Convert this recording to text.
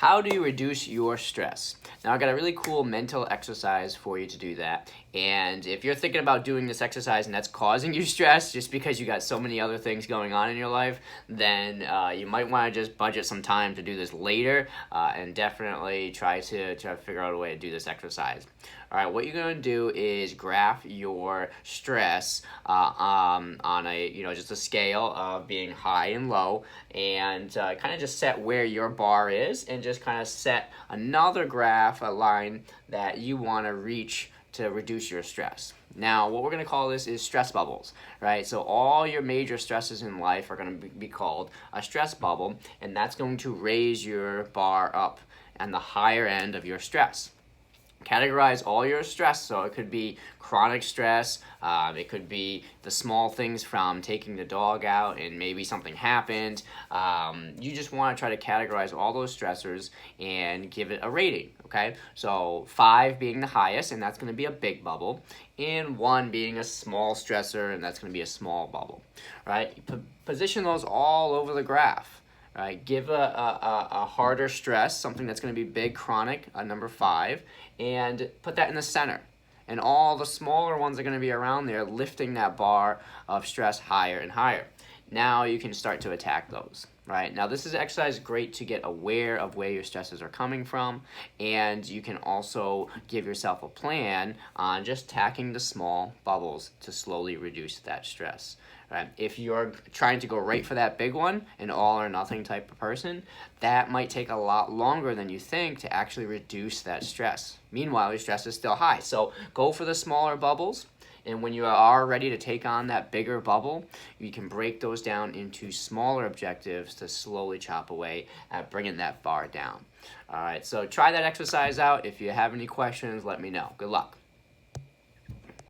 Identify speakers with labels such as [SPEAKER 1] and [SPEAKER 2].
[SPEAKER 1] how do you reduce your stress? Now, I got a really cool mental exercise for you to do that. And if you're thinking about doing this exercise and that's causing you stress just because you got so many other things going on in your life, then you might want to just budget some time to do this later and definitely try to figure out a way to do this exercise. All right, what you're going to do is graph your stress on a just a scale of being high and low, and kind of just set where your bar is, and just kind of set another graph, a line that you want to reach to reduce your stress. Now, what we're going to call this is stress bubbles, right? So all your major stresses in life are going to be called a stress bubble, and that's going to raise your bar up on the higher end of your stress. Categorize all your stress, so it could be chronic stress, it could be the small things from taking the dog out and maybe something happened. You just want to try to categorize all those stressors and give it a rating, okay? So 5 being the highest, and that's going to be a big bubble, and 1 being a small stressor, and that's going to be a small bubble, right? Position those all over the graph. Right, give a harder stress, something that's going to be big, chronic, a number 5, and put that in the center. And all the smaller ones are going to be around there, lifting that bar of stress higher and higher. Now you can start to attack those. Right, now this is exercise great to get aware of where your stresses are coming from, and you can also give yourself a plan on just attacking the small bubbles to slowly reduce that stress. Right? If you're trying to go right for that big one, an all or nothing type of person, that might take a lot longer than you think to actually reduce that stress. Meanwhile, your stress is still high. So go for the smaller bubbles, and when you are ready to take on that bigger bubble, you can break those down into smaller objectives to slowly chop away at bringing that bar down. All right, so try that exercise out. If you have any questions, let me know. Good luck.